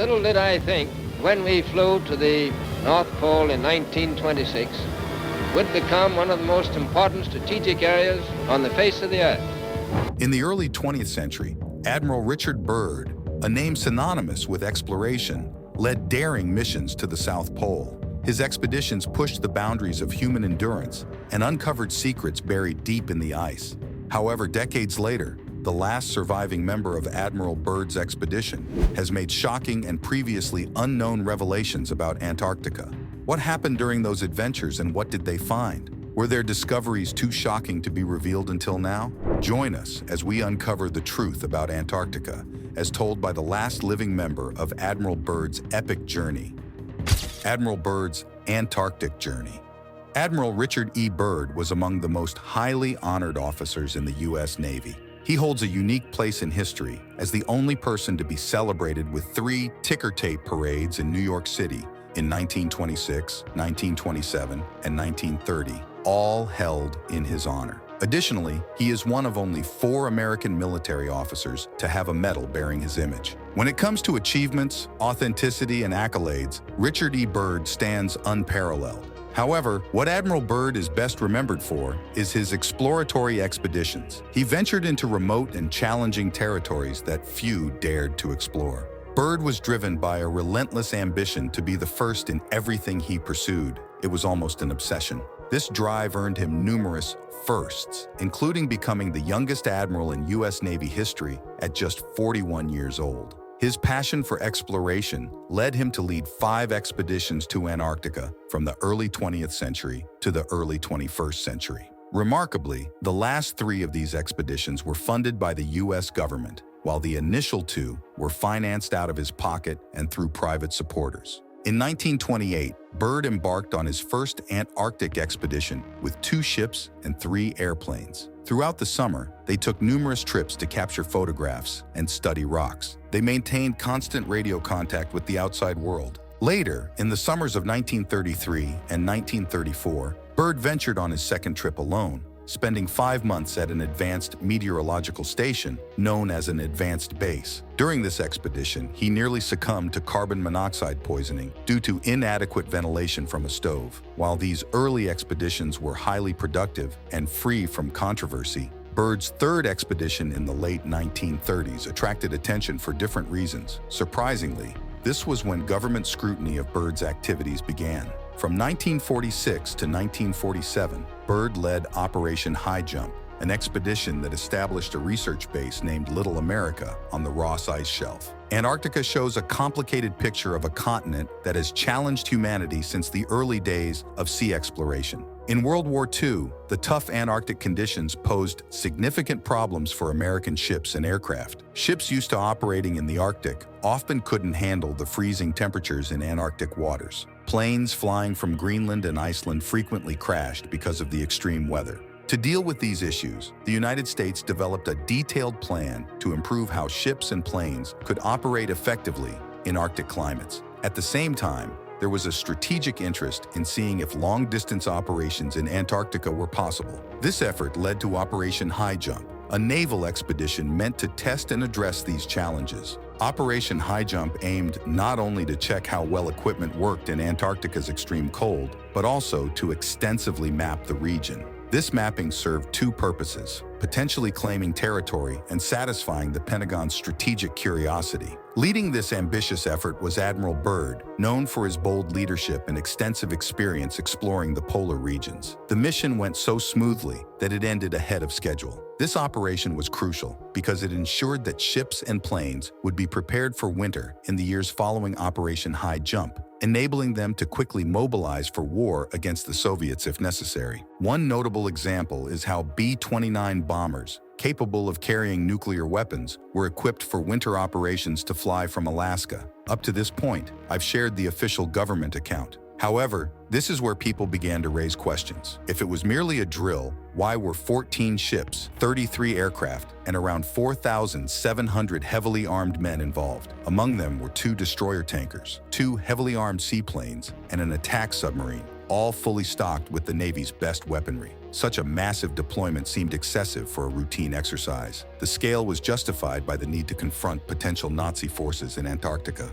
Little did I think, when we flew to the North Pole in 1926, would become one of the most important strategic areas on the face of the Earth. In the early 20th century, Admiral Richard Byrd, a name synonymous with exploration, led daring missions to the South Pole. His expeditions pushed the boundaries of human endurance and uncovered secrets buried deep in the ice. However, decades later, the last surviving member of Admiral Byrd's expedition has made shocking and previously unknown revelations about Antarctica. What happened during those adventures and what did they find? Were their discoveries too shocking to be revealed until now? Join us as we uncover the truth about Antarctica, as told by the last living member of Admiral Byrd's epic journey. Admiral Byrd's Antarctic journey. Admiral Richard E. Byrd was among the most highly honored officers in the U.S. Navy. He holds a unique place in history as the only person to be celebrated with 3 ticker tape parades in New York City in 1926, 1927, and 1930, all held in his honor. Additionally, he is one of only 4 American military officers to have a medal bearing his image. When it comes to achievements, authenticity, and accolades, Richard E. Byrd stands unparalleled. However, what Admiral Byrd is best remembered for is his exploratory expeditions. He ventured into remote and challenging territories that few dared to explore. Byrd was driven by a relentless ambition to be the first in everything he pursued. It was almost an obsession. This drive earned him numerous firsts, including becoming the youngest admiral in U.S. Navy history at just 41 years old. His passion for exploration led him to lead 5 expeditions to Antarctica from the early 20th century to the early 21st century. Remarkably, the last 3 of these expeditions were funded by the U.S. government, while the initial 2 were financed out of his pocket and through private supporters. In 1928, Byrd embarked on his first Antarctic expedition with 2 ships and 3 airplanes. Throughout the summer, they took numerous trips to capture photographs and study rocks. They maintained constant radio contact with the outside world. Later, in the summers of 1933 and 1934, Byrd ventured on his second trip alone, spending 5 months at an advanced meteorological station known as an advanced base. During this expedition, he nearly succumbed to carbon monoxide poisoning due to inadequate ventilation from a stove. While these early expeditions were highly productive and free from controversy, Byrd's third expedition in the late 1930s attracted attention for different reasons. Surprisingly, this was when government scrutiny of Byrd's activities began. From 1946 to 1947, Byrd led Operation Highjump, an expedition that established a research base named Little America on the Ross Ice Shelf. Antarctica shows a complicated picture of a continent that has challenged humanity since the early days of sea exploration. In World War II, the tough Antarctic conditions posed significant problems for American ships and aircraft. Ships used to operating in the Arctic often couldn't handle the freezing temperatures in Antarctic waters. Planes flying from Greenland and Iceland frequently crashed because of the extreme weather. To deal with these issues, the United States developed a detailed plan to improve how ships and planes could operate effectively in Arctic climates. At the same time, there was a strategic interest in seeing if long-distance operations in Antarctica were possible. This effort led to Operation Highjump, a naval expedition meant to test and address these challenges. Operation Highjump aimed not only to check how well equipment worked in Antarctica's extreme cold, but also to extensively map the region. This mapping served 2 purposes: potentially claiming territory and satisfying the Pentagon's strategic curiosity. Leading this ambitious effort was Admiral Byrd, known for his bold leadership and extensive experience exploring the polar regions. The mission went so smoothly that it ended ahead of schedule. This operation was crucial because it ensured that ships and planes would be prepared for winter in the years following Operation Highjump, enabling them to quickly mobilize for war against the Soviets if necessary. One notable example is how B-29 bombers, capable of carrying nuclear weapons, were equipped for winter operations to fly from Alaska. Up to this point, I've shared the official government account. However, this is where people began to raise questions. If it was merely a drill, why were 14 ships, 33 aircraft, and around 4,700 heavily armed men involved? Among them were 2 destroyer tankers, 2 heavily armed seaplanes, and an attack submarine, all fully stocked with the Navy's best weaponry. Such a massive deployment seemed excessive for a routine exercise. The scale was justified by the need to confront potential Nazi forces in Antarctica.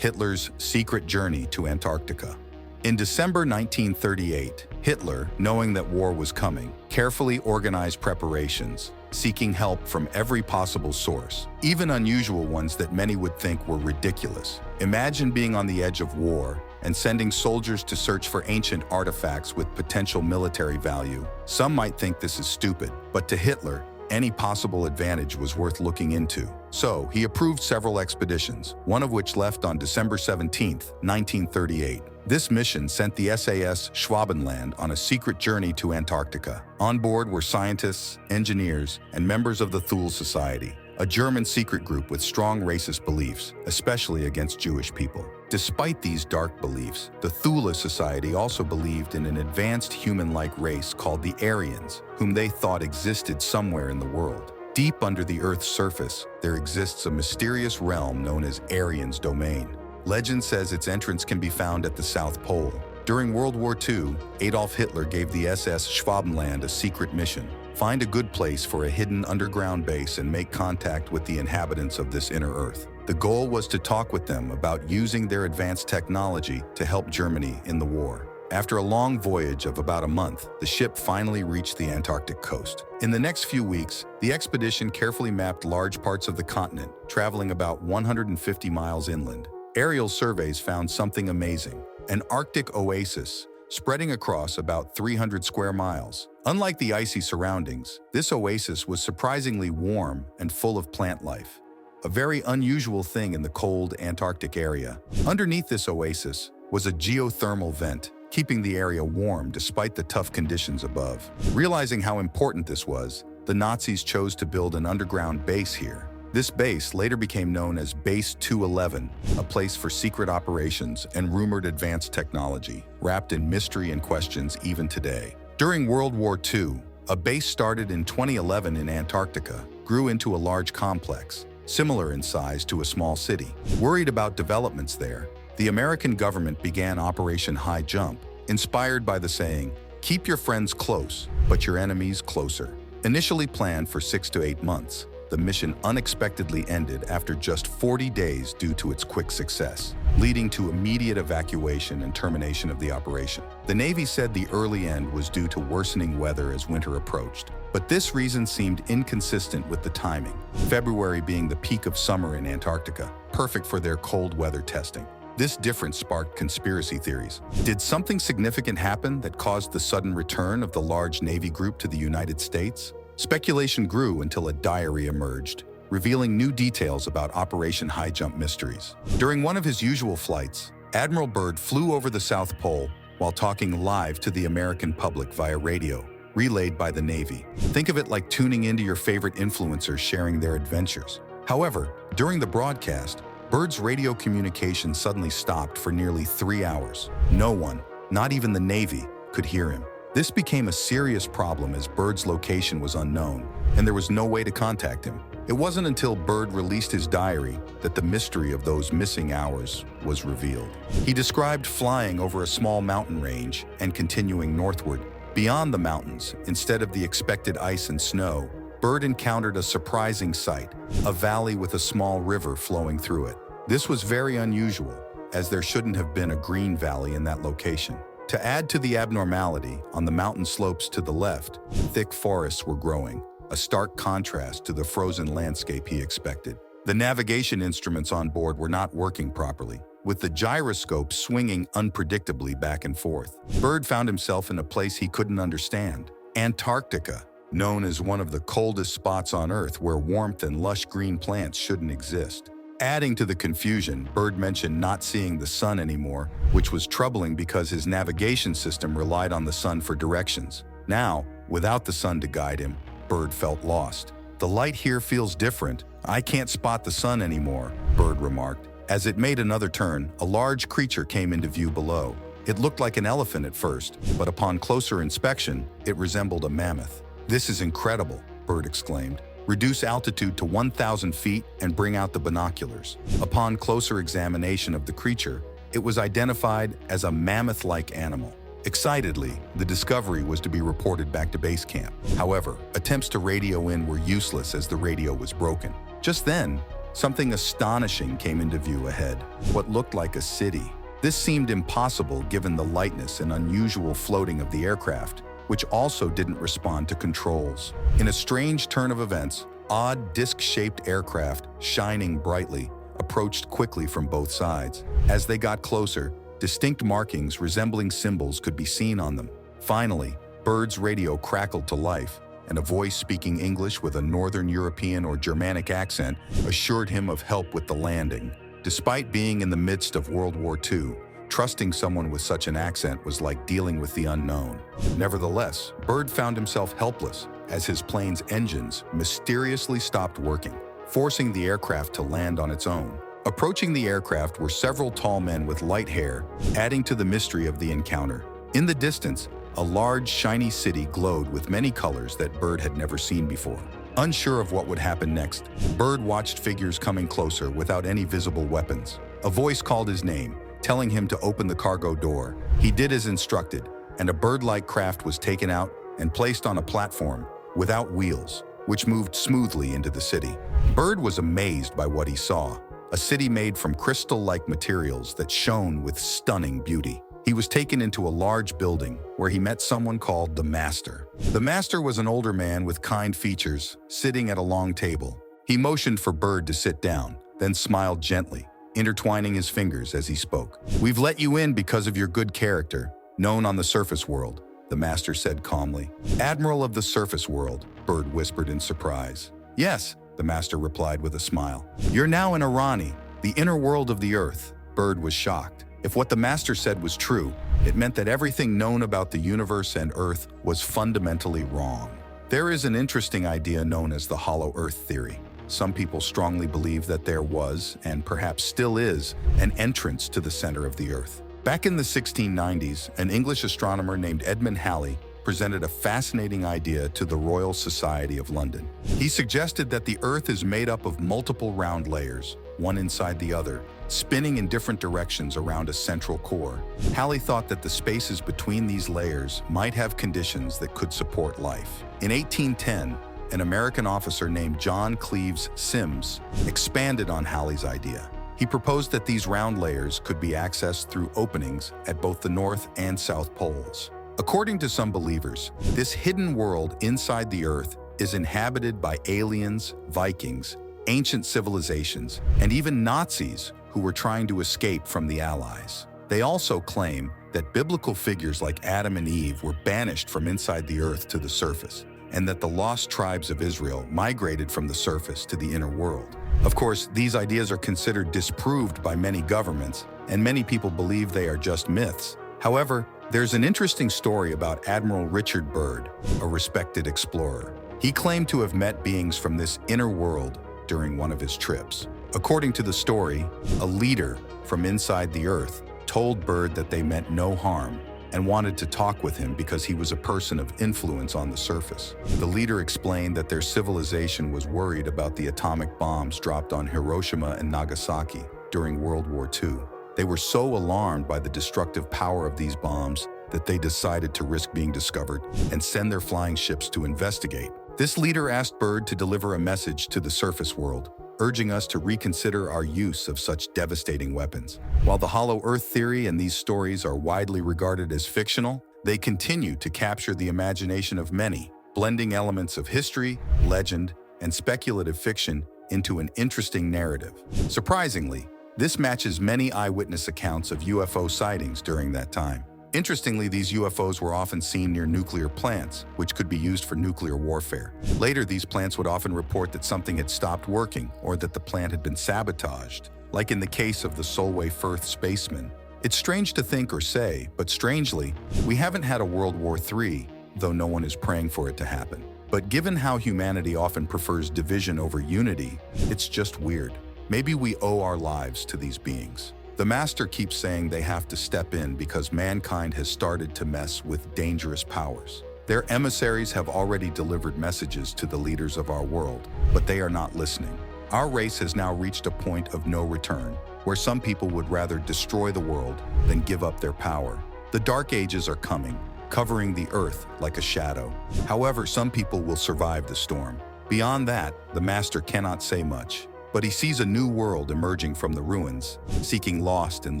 Hitler's secret journey to Antarctica. In December 1938, Hitler, knowing that war was coming, carefully organized preparations, seeking help from every possible source, even unusual ones that many would think were ridiculous. Imagine being on the edge of war and sending soldiers to search for ancient artifacts with potential military value. Some might think this is stupid, but to Hitler, any possible advantage was worth looking into. So, he approved several expeditions, one of which left on December 17, 1938. This mission sent the SAS Schwabenland on a secret journey to Antarctica. On board were scientists, engineers, and members of the Thule Society, a German secret group with strong racist beliefs, especially against Jewish people. Despite these dark beliefs, the Thule Society also believed in an advanced human-like race called the Aryans, whom they thought existed somewhere in the world. Deep under the Earth's surface, there exists a mysterious realm known as Aryan's Domain. Legend says its entrance can be found at the South Pole. During World War II, Adolf Hitler gave the SS Schwabenland a secret mission: find a good place for a hidden underground base and make contact with the inhabitants of this inner Earth. The goal was to talk with them about using their advanced technology to help Germany in the war. After a long voyage of about a month, the ship finally reached the Antarctic coast. In the next few weeks, the expedition carefully mapped large parts of the continent, traveling about 150 miles inland. Aerial surveys found something amazing: an Arctic oasis spreading across about 300 square miles. Unlike the icy surroundings, this oasis was surprisingly warm and full of plant life, a very unusual thing in the cold Antarctic area. Underneath this oasis was a geothermal vent, keeping the area warm despite the tough conditions above. Realizing how important this was, the Nazis chose to build an underground base here. This base later became known as Base 211, a place for secret operations and rumored advanced technology, wrapped in mystery and questions even today. During World War II, a base started in 2011 in Antarctica grew into a large complex, similar in size to a small city. Worried about developments there, the American government began Operation Highjump, inspired by the saying, "Keep your friends close, but your enemies closer." Initially planned for 6 to 8 months, the mission unexpectedly ended after just 40 days due to its quick success, leading to immediate evacuation and termination of the operation. The Navy said the early end was due to worsening weather as winter approached, but this reason seemed inconsistent with the timing, February being the peak of summer in Antarctica, perfect for their cold weather testing. This difference sparked conspiracy theories. Did something significant happen that caused the sudden return of the large Navy group to the United States? Speculation grew until a diary emerged, revealing new details about Operation Highjump mysteries. During one of his usual flights, Admiral Byrd flew over the South Pole while talking live to the American public via radio, relayed by the Navy. Think of it like tuning into your favorite influencers sharing their adventures. However, during the broadcast, Byrd's radio communication suddenly stopped for nearly 3 hours. No one, not even the Navy, could hear him. This became a serious problem as Byrd's location was unknown, and there was no way to contact him. It wasn't until Byrd released his diary that the mystery of those missing hours was revealed. He described flying over a small mountain range and continuing northward. Beyond the mountains, instead of the expected ice and snow, Byrd encountered a surprising sight, a valley with a small river flowing through it. This was very unusual, as there shouldn't have been a green valley in that location. To add to the abnormality, on the mountain slopes to the left, thick forests were growing, a stark contrast to the frozen landscape he expected. The navigation instruments on board were not working properly, with the gyroscope swinging unpredictably back and forth. Byrd found himself in a place he couldn't understand: Antarctica, known as one of the coldest spots on Earth where warmth and lush green plants shouldn't exist. Adding to the confusion, Byrd mentioned not seeing the sun anymore, which was troubling because his navigation system relied on the sun for directions. Now, without the sun to guide him, Byrd felt lost. "The light here feels different. I can't spot the sun anymore," Byrd remarked. As it made another turn, a large creature came into view below. It looked like an elephant at first, but upon closer inspection, it resembled a mammoth. "This is incredible," Byrd exclaimed. "Reduce altitude to 1,000 feet and bring out the binoculars." Upon closer examination of the creature, it was identified as a mammoth-like animal. Excitedly, the discovery was to be reported back to base camp. However, attempts to radio in were useless as the radio was broken. Just then, something astonishing came into view ahead, what looked like a city. This seemed impossible given the lightness and unusual floating of the aircraft, which also didn't respond to controls. In a strange turn of events, odd disc-shaped aircraft, shining brightly, approached quickly from both sides. As they got closer, distinct markings resembling symbols could be seen on them. Finally, Byrd's radio crackled to life, and a voice speaking English with a Northern European or Germanic accent assured him of help with the landing. Despite being in the midst of World War II, trusting someone with such an accent was like dealing with the unknown. Nevertheless, Byrd found himself helpless as his plane's engines mysteriously stopped working, forcing the aircraft to land on its own. Approaching the aircraft were several tall men with light hair, adding to the mystery of the encounter. In the distance, a large, shiny city glowed with many colors that Byrd had never seen before. Unsure of what would happen next, Byrd watched figures coming closer without any visible weapons. A voice called his name, telling him to open the cargo door. He did as instructed, and a bird-like craft was taken out and placed on a platform without wheels, which moved smoothly into the city. Byrd was amazed by what he saw, a city made from crystal-like materials that shone with stunning beauty. He was taken into a large building where he met someone called the Master. The Master was an older man with kind features, sitting at a long table. He motioned for Byrd to sit down, then smiled gently, intertwining his fingers as he spoke. "We've let you in because of your good character, known on the surface world," the Master said calmly. "Admiral of the surface world," Byrd whispered in surprise. "Yes," the Master replied with a smile. "You're now in Irani, the inner world of the Earth." Byrd was shocked. If what the Master said was true, it meant that everything known about the universe and Earth was fundamentally wrong. There is an interesting idea known as the hollow Earth theory. Some people strongly believe that there was, and perhaps still is, an entrance to the center of the Earth. Back in the 1690s, an English astronomer named Edmund Halley presented a fascinating idea to the Royal Society of London. He suggested that the Earth is made up of multiple round layers, one inside the other, spinning in different directions around a central core. Halley thought that the spaces between these layers might have conditions that could support life. In 1810, an American officer named John Cleves Sims expanded on Halley's idea. He proposed that these round layers could be accessed through openings at both the North and South Poles. According to some believers, this hidden world inside the Earth is inhabited by aliens, Vikings, ancient civilizations, and even Nazis who were trying to escape from the Allies. They also claim that biblical figures like Adam and Eve were banished from inside the Earth to the surface, and that the lost tribes of Israel migrated from the surface to the inner world. Of course, these ideas are considered disproved by many governments, and many people believe they are just myths. However, there's an interesting story about Admiral Richard Byrd, a respected explorer. He claimed to have met beings from this inner world during one of his trips. According to the story, a leader from inside the Earth told Byrd that they meant no harm and wanted to talk with him because he was a person of influence on the surface. The leader explained that their civilization was worried about the atomic bombs dropped on Hiroshima and Nagasaki during World War II. They were so alarmed by the destructive power of these bombs that they decided to risk being discovered and send their flying ships to investigate. This leader asked Byrd to deliver a message to the surface world, urging us to reconsider our use of such devastating weapons. While the hollow Earth theory and these stories are widely regarded as fictional, they continue to capture the imagination of many, blending elements of history, legend, and speculative fiction into an interesting narrative. Surprisingly, this matches many eyewitness accounts of UFO sightings during that time. Interestingly, these UFOs were often seen near nuclear plants, which could be used for nuclear warfare. Later, these plants would often report that something had stopped working or that the plant had been sabotaged, like in the case of the Solway Firth spaceman. It's strange to think or say, but strangely, we haven't had a World War III, though no one is praying for it to happen. But given how humanity often prefers division over unity, it's just weird. Maybe we owe our lives to these beings. The Master keeps saying they have to step in because mankind has started to mess with dangerous powers. Their emissaries have already delivered messages to the leaders of our world, but they are not listening. Our race has now reached a point of no return, where some people would rather destroy the world than give up their power. The Dark Ages are coming, covering the Earth like a shadow. However, some people will survive the storm. Beyond that, the Master cannot say much. but he sees a new world emerging from the ruins, seeking lost and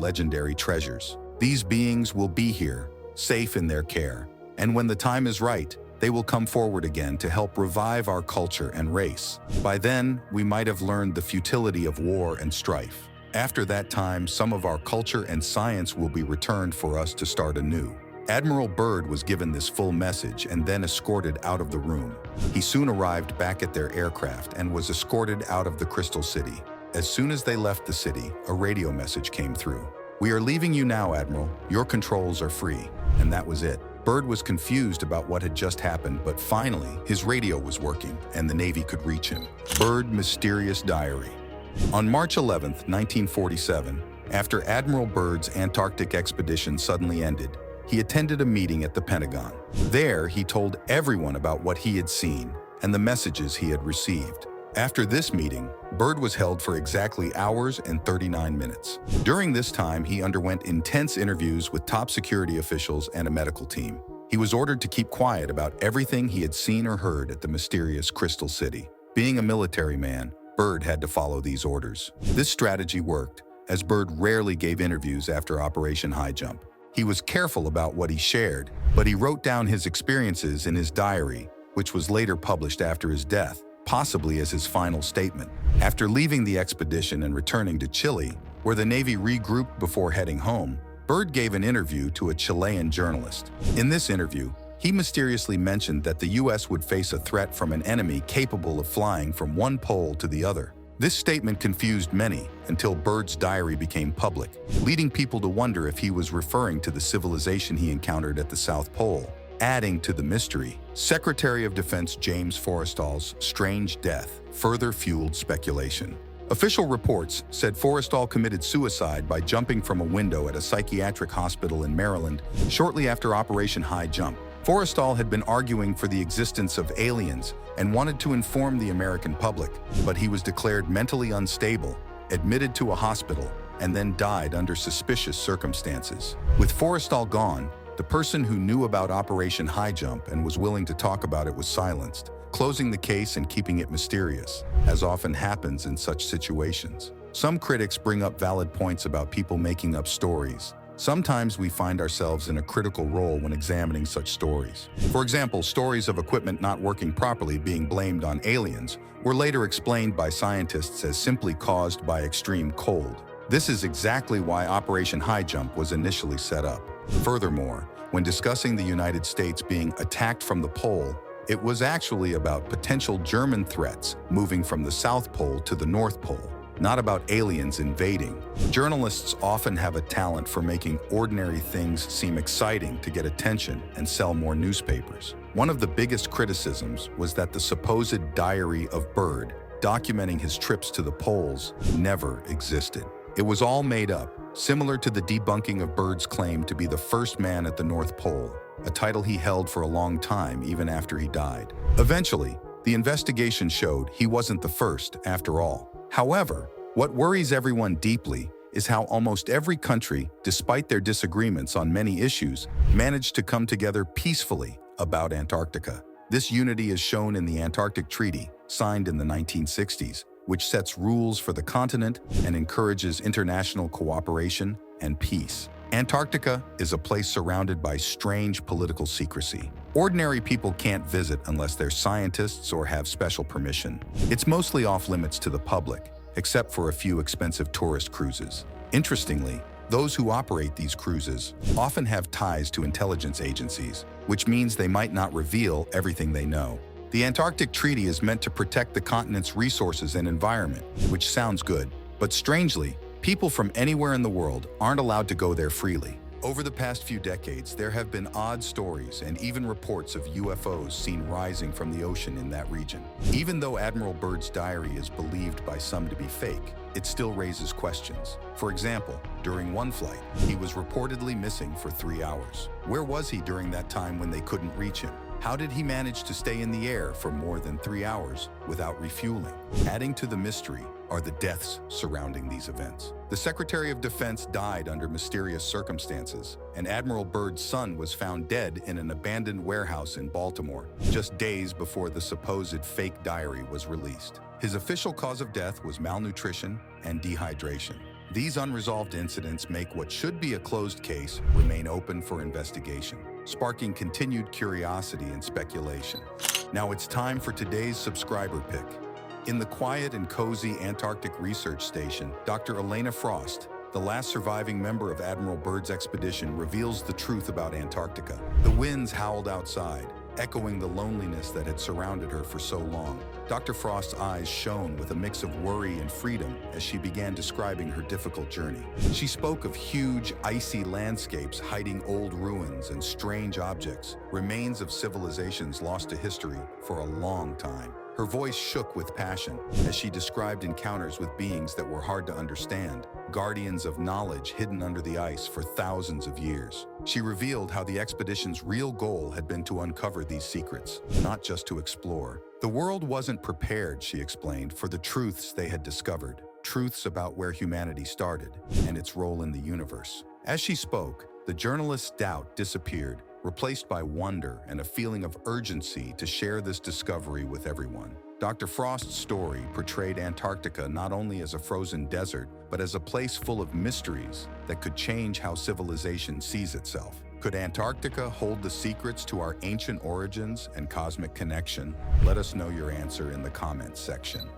legendary treasures. These beings will be here, safe in their care, and when the time is right, they will come forward again to help revive our culture and race. By then, we might have learned the futility of war and strife. After that time, some of our culture and science will be returned for us to start anew. Admiral Byrd was given this full message and then escorted out of the room. He soon arrived back at their aircraft and was escorted out of the Crystal City. As soon as they left the city, a radio message came through. "We are leaving you now, Admiral. Your controls are free." And that was it. Byrd was confused about what had just happened, but finally, his radio was working and the Navy could reach him. Byrd Mysterious Diary. On March 11, 1947, after Admiral Byrd's Antarctic expedition suddenly ended, he attended a meeting at the Pentagon. There, he told everyone about what he had seen and the messages he had received. After this meeting, Byrd was held for exactly hours and 39 minutes. During this time, he underwent intense interviews with top security officials and a medical team. He was ordered to keep quiet about everything he had seen or heard at the mysterious Crystal City. Being a military man, Byrd had to follow these orders. This strategy worked, as Byrd rarely gave interviews after Operation Highjump. He was careful about what he shared, but he wrote down his experiences in his diary, which was later published after his death, possibly as his final statement. After leaving the expedition and returning to Chile, where the Navy regrouped before heading home, Byrd gave an interview to a Chilean journalist. In this interview, he mysteriously mentioned that the U.S. would face a threat from an enemy capable of flying from one pole to the other. This statement confused many until Byrd's diary became public, leading people to wonder if he was referring to the civilization he encountered at the South Pole. Adding to the mystery, Secretary of Defense James Forrestal's strange death further fueled speculation. Official reports said Forrestal committed suicide by jumping from a window at a psychiatric hospital in Maryland shortly after Operation Highjump. Forrestal had been arguing for the existence of aliens and wanted to inform the American public, but he was declared mentally unstable, admitted to a hospital, and then died under suspicious circumstances. With Forrestal gone, the person who knew about Operation Highjump and was willing to talk about it was silenced, closing the case and keeping it mysterious, as often happens in such situations. Some critics bring up valid points about people making up stories. Sometimes we find ourselves in a critical role when examining such stories. For example, stories of equipment not working properly being blamed on aliens were later explained by scientists as simply caused by extreme cold. This is exactly why Operation Highjump was initially set up. Furthermore, when discussing the United States being attacked from the pole, it was actually about potential German threats moving from the South Pole to the North Pole, not about aliens invading. Journalists often have a talent for making ordinary things seem exciting to get attention and sell more newspapers. One of the biggest criticisms was that the supposed diary of Byrd, documenting his trips to the poles, never existed. It was all made up, similar to the debunking of Byrd's claim to be the first man at the North Pole, a title he held for a long time even after he died. Eventually, the investigation showed he wasn't the first, after all. However, what worries everyone deeply is how almost every country, despite their disagreements on many issues, managed to come together peacefully about Antarctica. This unity is shown in the Antarctic Treaty, signed in the 1960s, which sets rules for the continent and encourages international cooperation and peace. Antarctica is a place surrounded by strange political secrecy. Ordinary people can't visit unless they're scientists or have special permission. It's mostly off-limits to the public, except for a few expensive tourist cruises. Interestingly, those who operate these cruises often have ties to intelligence agencies, which means they might not reveal everything they know. The Antarctic Treaty is meant to protect the continent's resources and environment, which sounds good, but strangely, people from anywhere in the world aren't allowed to go there freely. Over the past few decades, there have been odd stories and even reports of UFOs seen rising from the ocean in that region. Even though Admiral Byrd's diary is believed by some to be fake, it still raises questions. For example, during one flight, he was reportedly missing for 3 hours. Where was he during that time when they couldn't reach him? How did he manage to stay in the air for more than 3 hours without refueling? Adding to the mystery are the deaths surrounding these events. The Secretary of Defense died under mysterious circumstances, and Admiral Byrd's son was found dead in an abandoned warehouse in Baltimore, just days before the supposed fake diary was released. His official cause of death was malnutrition and dehydration. These unresolved incidents make what should be a closed case remain open for investigation, sparking continued curiosity and speculation. Now it's time for today's subscriber pick. In the quiet and cozy Antarctic Research Station, Dr. Elena Frost, the last surviving member of Admiral Byrd's expedition, reveals the truth about Antarctica. The winds howled outside, echoing the loneliness that had surrounded her for so long. Dr. Frost's eyes shone with a mix of worry and freedom as she began describing her difficult journey. She spoke of huge, icy landscapes hiding old ruins and strange objects, remains of civilizations lost to history for a long time. Her voice shook with passion as she described encounters with beings that were hard to understand, guardians of knowledge hidden under the ice for thousands of years. She revealed how the expedition's real goal had been to uncover these secrets, not just to explore. The world wasn't prepared, she explained, for the truths they had discovered, truths about where humanity started and its role in the universe. As she spoke, the journalist's doubt disappeared, replaced by wonder and a feeling of urgency to share this discovery with everyone. Dr. Frost's story portrayed Antarctica not only as a frozen desert, but as a place full of mysteries that could change how civilization sees itself. Could Antarctica hold the secrets to our ancient origins and cosmic connection? Let us know your answer in the comments section.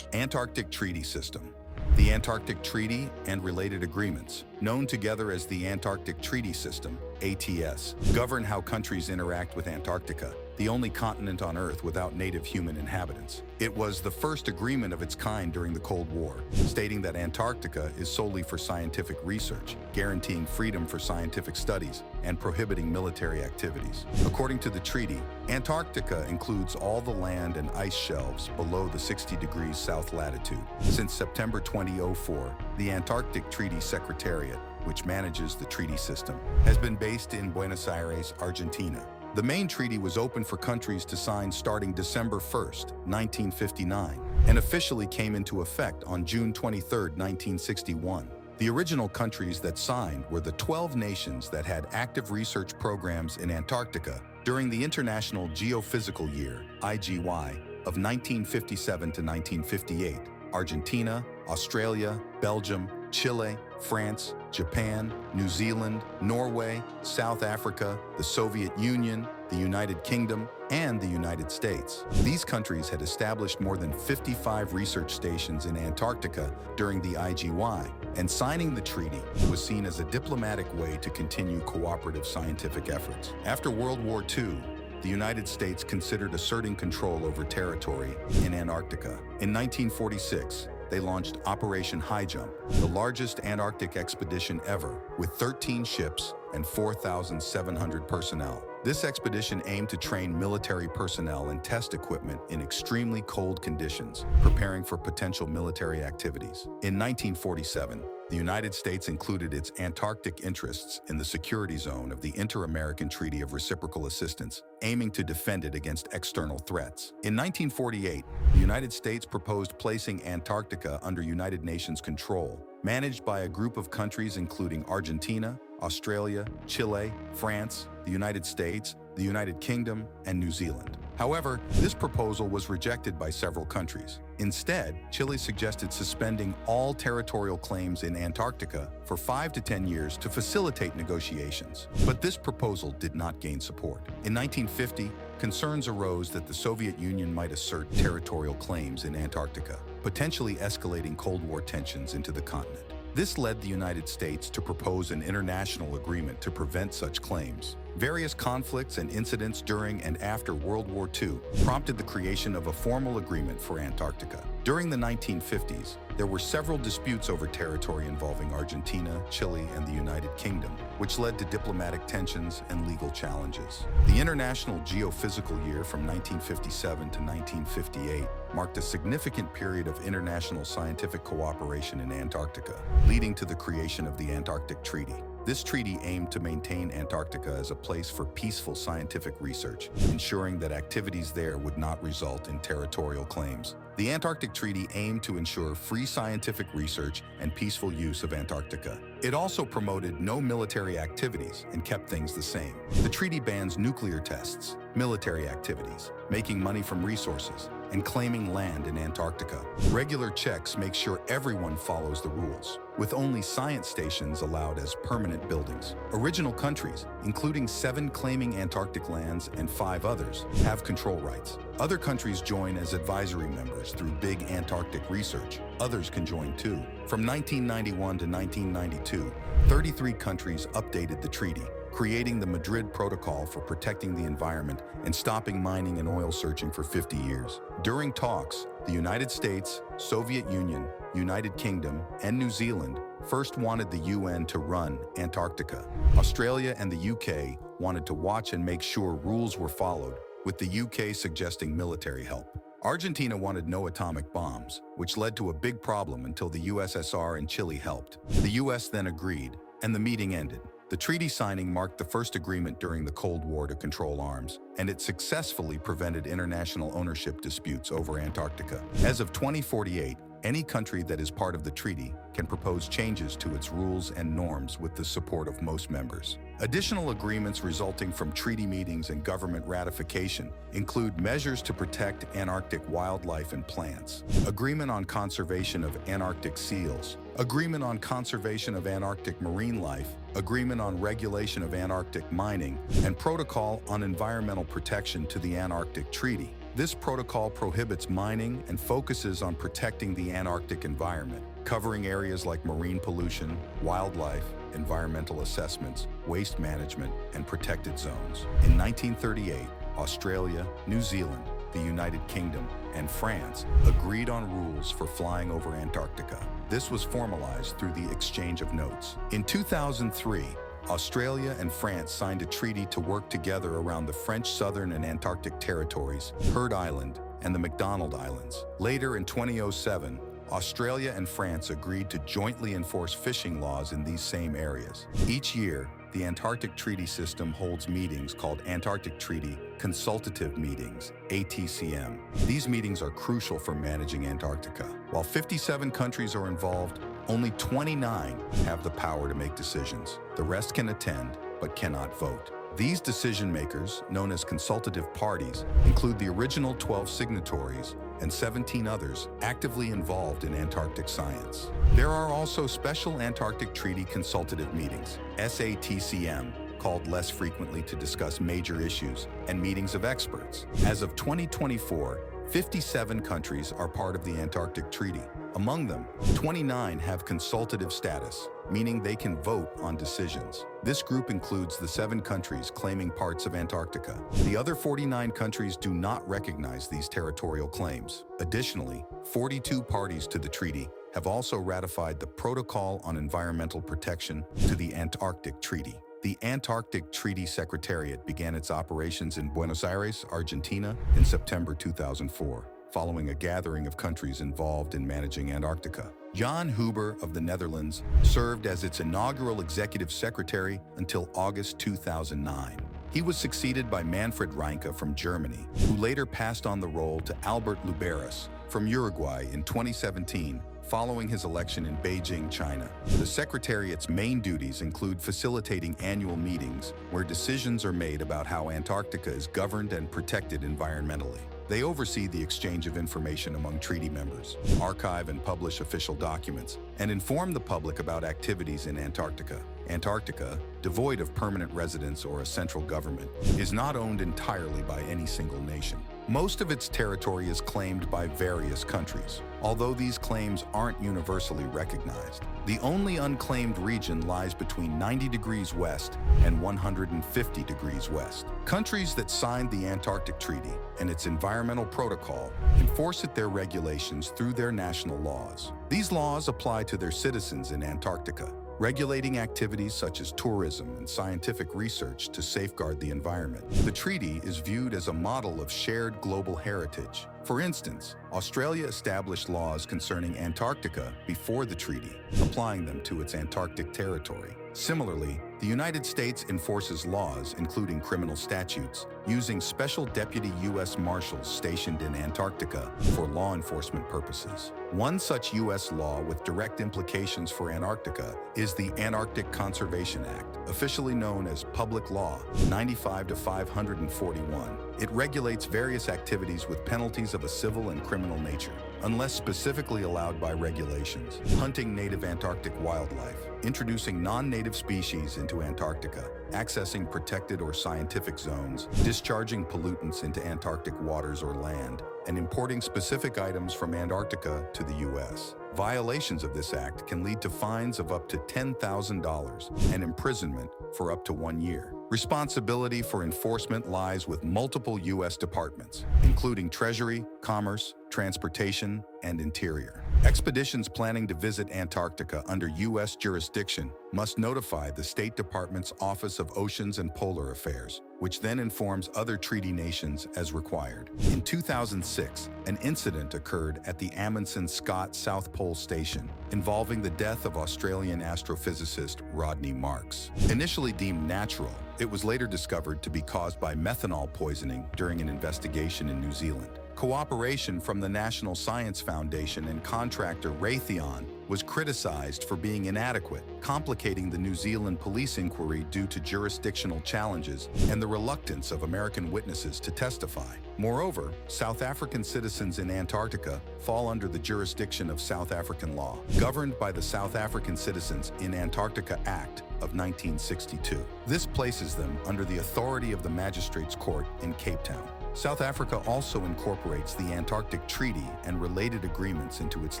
Antarctic Treaty System. The Antarctic Treaty and related agreements, known together as the Antarctic Treaty System, ATS, govern how countries interact with Antarctica, the only continent on Earth without native human inhabitants. It was the first agreement of its kind during the Cold War, stating that Antarctica is solely for scientific research, guaranteeing freedom for scientific studies, and prohibiting military activities. According to the treaty, Antarctica includes all the land and ice shelves below the 60 degrees south latitude. Since September 2004, the Antarctic Treaty Secretariat, which manages the treaty system, has been based in Buenos Aires, Argentina. The main treaty was open for countries to sign starting December 1st, 1959, and officially came into effect on June 23, 1961. The original countries that signed were the 12 nations that had active research programs in Antarctica during the International Geophysical Year, IGY, of 1957 to 1958, Argentina, Australia, Belgium, Chile, France, Japan, New Zealand, Norway, South Africa, the Soviet Union, the United Kingdom, and the United States. These countries had established more than 55 research stations in Antarctica during the IGY, and signing the treaty was seen as a diplomatic way to continue cooperative scientific efforts. After World War II, the United States considered asserting control over territory in Antarctica. In 1946, they launched Operation Highjump, the largest Antarctic expedition ever, with 13 ships and 4,700 personnel. This expedition aimed to train military personnel and test equipment in extremely cold conditions, preparing for potential military activities. In 1947, the United States included its Antarctic interests in the security zone of the Inter-American Treaty of Reciprocal Assistance, aiming to defend it against external threats. In 1948, the United States proposed placing Antarctica under United Nations control, managed by a group of countries including Argentina, Australia, Chile, France, the United States, the United Kingdom, and New Zealand. However, this proposal was rejected by several countries. Instead, Chile suggested suspending all territorial claims in Antarctica for 5 to 10 years to facilitate negotiations. But this proposal did not gain support. In 1950, concerns arose that the Soviet Union might assert territorial claims in Antarctica, potentially escalating Cold War tensions into the continent. This led the United States to propose an international agreement to prevent such claims. Various conflicts and incidents during and after World War II prompted the creation of a formal agreement for Antarctica. During the 1950s, there were several disputes over territory involving Argentina, Chile, and the United Kingdom, which led to diplomatic tensions and legal challenges. The International Geophysical Year from 1957 to 1958 marked a significant period of international scientific cooperation in Antarctica, leading to the creation of the Antarctic Treaty. This treaty aimed to maintain Antarctica as a place for peaceful scientific research, ensuring that activities there would not result in territorial claims. The Antarctic Treaty aimed to ensure free scientific research and peaceful use of Antarctica. It also promoted no military activities and kept things the same. The treaty bans nuclear tests, military activities, making money from resources, and claiming land in Antarctica. Regular checks make sure everyone follows the rules, with only science stations allowed as permanent buildings. Original countries, including 7 claiming Antarctic lands and 5 others, have control rights. Other countries join as advisory members through big Antarctic research. Others can join too. From 1991 to 1992, 33 countries updated the treaty, creating the Madrid Protocol for protecting the environment and stopping mining and oil searching for 50 years. During talks, the United States, Soviet Union, United Kingdom, and New Zealand first wanted the UN to run Antarctica. Australia and the UK wanted to watch and make sure rules were followed, with the UK suggesting military help. Argentina wanted no atomic bombs, which led to a big problem until the USSR and Chile helped. The US then agreed, and the meeting ended. The treaty signing marked the first agreement during the Cold War to control arms, and it successfully prevented international ownership disputes over Antarctica. As of 2048, any country that is part of the treaty can propose changes to its rules and norms with the support of most members. Additional agreements resulting from treaty meetings and government ratification include measures to protect Antarctic wildlife and plants, agreement on conservation of Antarctic seals, agreement on conservation of Antarctic marine life, agreement on regulation of Antarctic mining, and protocol on environmental protection to the Antarctic Treaty. This protocol prohibits mining and focuses on protecting the Antarctic environment, covering areas like marine pollution, wildlife, environmental assessments, waste management, and protected zones. In 1938, Australia, New Zealand, the United Kingdom, and France agreed on rules for flying over Antarctica. This was formalized through the exchange of notes. In 2003, Australia and France signed a treaty to work together around the French Southern and Antarctic territories, Heard Island, and the McDonald Islands. Later in 2007, Australia and France agreed to jointly enforce fishing laws in these same areas. Each year, the Antarctic Treaty System holds meetings called Antarctic Treaty Consultative Meetings, ATCM. These meetings are crucial for managing Antarctica. While 57 countries are involved, only 29 have the power to make decisions. The rest can attend, but cannot vote. These decision makers, known as consultative parties, include the original 12 signatories and 17 others actively involved in Antarctic science. There are also special Antarctic Treaty Consultative Meetings, SATCM, called less frequently to discuss major issues, and meetings of experts. As of 2024, 57 countries are part of the Antarctic Treaty. Among them, 29 have consultative status, meaning they can vote on decisions. This group includes the 7 countries claiming parts of Antarctica. The other 49 countries do not recognize these territorial claims. Additionally, 42 parties to the treaty have also ratified the Protocol on Environmental Protection to the Antarctic Treaty. The Antarctic Treaty Secretariat began its operations in Buenos Aires, Argentina, in September 2004, following a gathering of countries involved in managing Antarctica. Jan Huber of the Netherlands served as its inaugural executive secretary until August 2009. He was succeeded by Manfred Reinke from Germany, who later passed on the role to Albert Luberas from Uruguay in 2017, following his election in Beijing, China. The Secretariat's main duties include facilitating annual meetings where decisions are made about how Antarctica is governed and protected environmentally. They oversee the exchange of information among treaty members, archive and publish official documents, and inform the public about activities in Antarctica. Antarctica, devoid of permanent residence or a central government, is not owned entirely by any single nation. Most of its territory is claimed by various countries, although these claims aren't universally recognized. The only unclaimed region lies between 90 degrees west and 150 degrees west. Countries that signed the Antarctic Treaty and its environmental protocol enforce their regulations through their national laws. These laws apply to their citizens in Antarctica, regulating activities such as tourism and scientific research to safeguard the environment. The treaty is viewed as a model of shared global heritage. For instance, Australia established laws concerning Antarctica before the treaty, applying them to its Antarctic territory. Similarly, The United States enforces laws, including criminal statutes, using special deputy U.S. Marshals stationed in Antarctica for law enforcement purposes. One such U.S. law with direct implications for Antarctica is the Antarctic Conservation Act, officially known as Public Law 95-541. It regulates various activities with penalties of a civil and criminal nature, unless specifically allowed by regulations. Hunting native Antarctic wildlife, introducing non-native species into Antarctica, accessing protected or scientific zones, discharging pollutants into Antarctic waters or land, and importing specific items from Antarctica to the U.S. Violations of this act can lead to fines of up to $10,000 and imprisonment for up to 1 year. Responsibility for enforcement lies with multiple U.S. departments, including Treasury, Commerce, Transportation, and Interior. Expeditions planning to visit Antarctica under U.S. jurisdiction must notify the State Department's Office of Oceans and Polar Affairs, which then informs other treaty nations as required. In 2006, an incident occurred at the Amundsen Scott South Pole Station involving the death of Australian astrophysicist Rodney Marks. Initially deemed natural, it was later discovered to be caused by methanol poisoning during an investigation in New Zealand. Cooperation from the National Science Foundation and contractor Raytheon was criticized for being inadequate, complicating the New Zealand police inquiry due to jurisdictional challenges and the reluctance of American witnesses to testify. Moreover, South African citizens in Antarctica fall under the jurisdiction of South African law, governed by the South African Citizens in Antarctica Act of 1962. This places them under the authority of the Magistrates Court in Cape Town. South Africa also incorporates the Antarctic Treaty and related agreements into its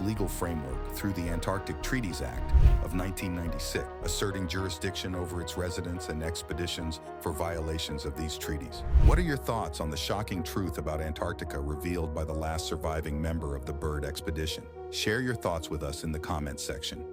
legal framework through the Antarctic Treaties Act of 1996, asserting jurisdiction over its residents and expeditions for violations of these treaties. What are your thoughts on the shocking truth about Antarctica revealed by the last surviving member of the Byrd expedition? Share your thoughts with us in the comments section.